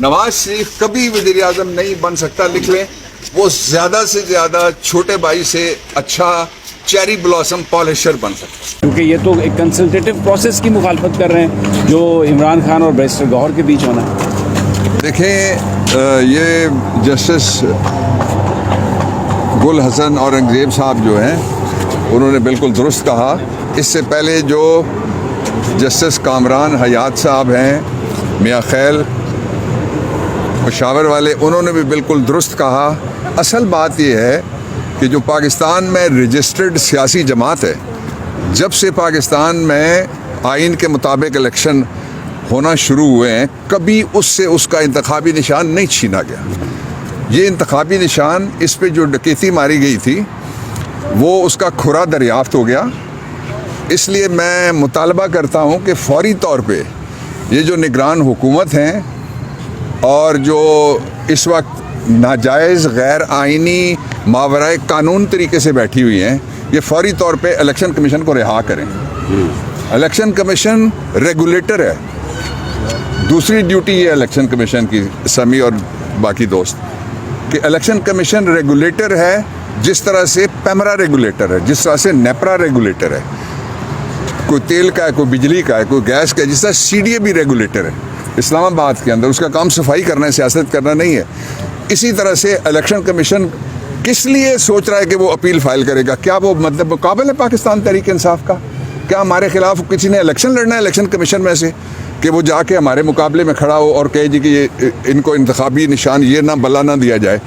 नवाज शरीफ कभी वज़ीर आज़म नहीं बन सकता, लिख लें। वो ज़्यादा से ज़्यादा छोटे भाई से अच्छा चेरी ब्लॉसम पॉलिशर बन सकता है। क्योंकि ये तो एक कंसल्टेटिव प्रोसेस की मुखालफत कर रहे हैं जो इमरान खान और बैरिस्टर गौहर के बीच होना है। देखें, ये जस्टिस गुल हसन औरंगजेब साहब जो हैं उन्होंने बिल्कुल दुरुस्त कहा। इससे पहले जो जस्टिस कामरान हयात साहब हैं मियाँ खैल पेशावर वाले, उन्होंने भी बिल्कुल दुरुस्त कहा। असल बात यह है कि जो पाकिस्तान में रजिस्टर्ड सियासी जमात है, जब से पाकिस्तान में आइन के मुताबिक इलेक्शन होना शुरू हुए हैं, कभी उससे उसका इंतखाबी निशान नहीं छीना गया। ये इंतखाबी निशान, इस पे जो डकैती मारी गई थी वो उसका खुरा दरियाफ्त हो गया। इसलिए मैं मुतालबा करता हूँ कि फौरी तौर पे ये जो निगरान हुकूमत हैं और जो इस वक्त नाजायज़ गैर आइनी मावराए कानून तरीके से बैठी हुई हैं, ये फौरी तौर पे इलेक्शन कमीशन को रिहा करें। इलेक्शन कमीशन रेगुलेटर है। दूसरी ड्यूटी ये इलेक्शन कमीशन की, समी और बाकी दोस्त, कि इलेक्शन कमीशन रेगुलेटर है जिस तरह से पैमरा रेगुलेटर है, जिस तरह से नेपरा रेगुलेटर है, कोई तेल का है, कोई बिजली का है, कोई गैस का है, जिस तरह CDA भी रेगुलेटर है इस्लामाबाद के अंदर। उसका काम सफाई करना है, सियासत करना नहीं है। इसी तरह से इलेक्शन कमीशन किस लिए सोच रहा है कि वो अपील फाइल करेगा? क्या वो मतलब मुकाबला है पाकिस्तान तहरीक इंसाफ का? क्या हमारे खिलाफ किसी ने इलेक्शन लड़ना है इलेक्शन कमीशन में से कि वो जाके हमारे मुकाबले में खड़ा हो और कहे जी कि ये इनको इंतखाबी निशान ये ना बला ना दिया जाए?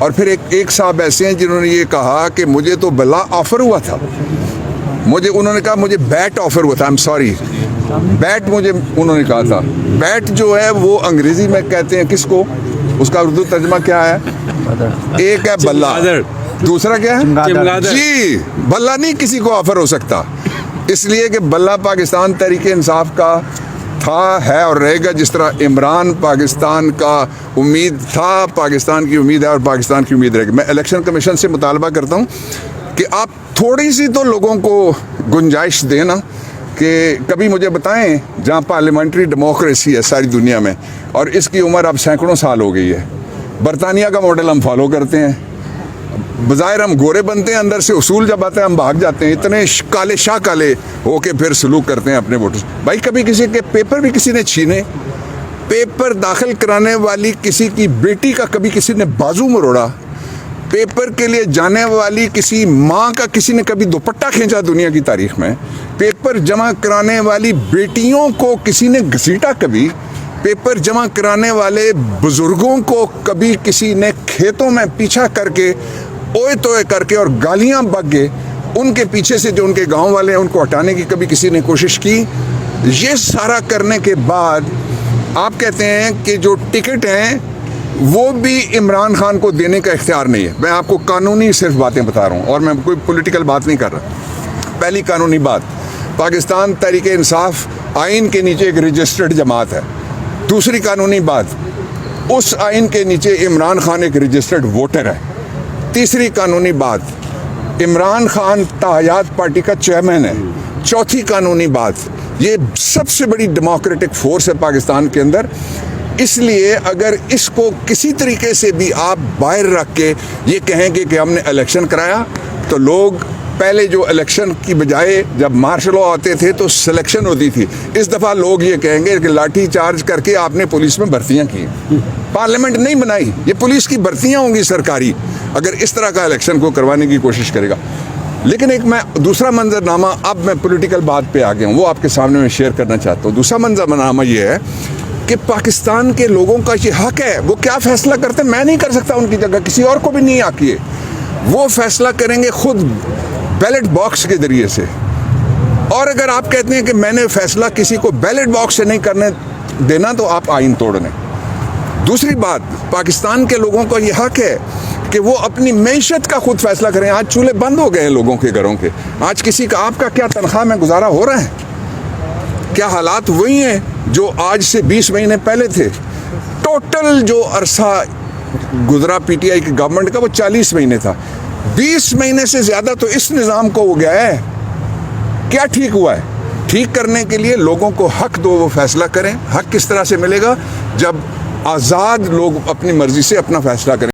और फिर एक साहब ऐसे हैं जिन्होंने ये कहा कि मुझे तो बला ऑफ़र हुआ था, उन्होंने कहा मुझे बैट ऑफ़र हुआ था। आई एम सॉरी, बैट मुझे उन्होंने कहा था। बैट जो है वो अंग्रेज़ी में कहते हैं किसको, उसका उर्दू तर्जमा क्या है? एक है बल्ला, दूसरा क्या है? जी, बल्ला नहीं किसी को ऑफ़र हो सकता, इसलिए कि बल्ला पाकिस्तान तहरीक इंसाफ का था, है और रहेगा। जिस तरह इमरान पाकिस्तान का उम्मीद था, पाकिस्तान की उम्मीद है और पाकिस्तान की उम्मीद रहेगी। मैं इलेक्शन कमीशन से मुतालबा करता हूँ कि आप थोड़ी सी तो लोगों को गुंजाइश देना कि कभी मुझे बताएं जहाँ पार्लियामेंट्री डेमोक्रेसी है सारी दुनिया में और इसकी उम्र अब सैकड़ों साल हो गई है। बरतानिया का मॉडल हम फॉलो करते हैं, बज़ाहिर हम गोरे बनते हैं, अंदर से उसूल जब आता है हम भाग जाते हैं, इतने काले शाह काले होके फिर सलूक करते हैं अपने वोटर्स। भाई कभी किसी के पेपर भी किसी ने छीने, पेपर दाखिल कराने वाली किसी की बेटी का कभी किसी ने बाजू मरोड़ा, पेपर के लिए जाने वाली किसी माँ का किसी ने कभी दुपट्टा खींचा दुनिया की तारीख में, पेपर जमा कराने वाली बेटियों को किसी ने घसीटा, कभी पेपर जमा कराने वाले बुजुर्गों को कभी किसी ने खेतों में पीछा करके ओए तोए करके और गालियां बक के उनके पीछे से जो उनके गांव वाले हैं उनको हटाने की कभी किसी ने कोशिश की? ये सारा करने के बाद आप कहते हैं कि जो टिकट हैं वो भी इमरान खान को देने का इख्तियार नहीं है। मैं आपको कानूनी सिर्फ बातें बता रहा हूँ और मैं कोई पॉलिटिकल बात नहीं कर रहा। पहली कानूनी बात, पाकिस्तान तहरीक इंसाफ आइन के नीचे एक रजिस्टर्ड जमात है। दूसरी कानूनी बात, उस आइन के नीचे इमरान खान एक रजिस्टर्ड वोटर है। तीसरी कानूनी बात, इमरान खान ताहयात पार्टी का चेयरमैन है। चौथी कानूनी बात, ये सबसे बड़ी डेमोक्रेटिक फोर्स है पाकिस्तान के अंदर। इसलिए अगर इसको किसी तरीके से भी आप बाहर रख के ये कहेंगे कि हमने इलेक्शन कराया, तो लोग पहले जो इलेक्शन की बजाय जब मार्शल लॉ आते थे तो सिलेक्शन होती थी, इस दफ़ा लोग ये कहेंगे कि लाठी चार्ज करके आपने पुलिस में भर्तियां की, पार्लियामेंट नहीं बनाई, ये पुलिस की भर्तियां होंगी सरकारी अगर इस तरह का इलेक्शन को करवाने की कोशिश करेगा। लेकिन एक मैं दूसरा मंजरनामा, अब मैं पॉलिटिकल बात पे आ गया हूँ, वो आपके सामने मैं शेयर करना चाहता हूँ। दूसरा मंजरनामा ये है कि पाकिस्तान के लोगों का ये हक है, वो क्या फैसला करते हैं मैं नहीं कर सकता उनकी जगह, किसी और को भी नहीं आती है। वो फैसला करेंगे खुद बैलेट बॉक्स के जरिए से। और अगर आप कहते हैं कि मैंने फैसला किसी को बैलेट बॉक्स से नहीं करने देना, तो आप आइन तोड़ दें। दूसरी बात, पाकिस्तान के लोगों का ये हक है कि वो अपनी मैशत का खुद फैसला करें। आज चूल्हे बंद हो गए हैं लोगों के घरों के। आज किसी का आपका क्या तनख्वाह में गुजारा हो रहा है? क्या हालात वही हैं जो आज से 20 महीने पहले थे? टोटल जो अरसा गुजरा PTI की गवर्नमेंट का वो 40 महीने था। 20 महीने से ज़्यादा तो इस निज़ाम को हो गया है। क्या ठीक हुआ है? ठीक करने के लिए लोगों को हक दो, वो फैसला करें। हक किस तरह से मिलेगा? जब आज़ाद लोग अपनी मर्ज़ी से अपना फ़ैसला करें।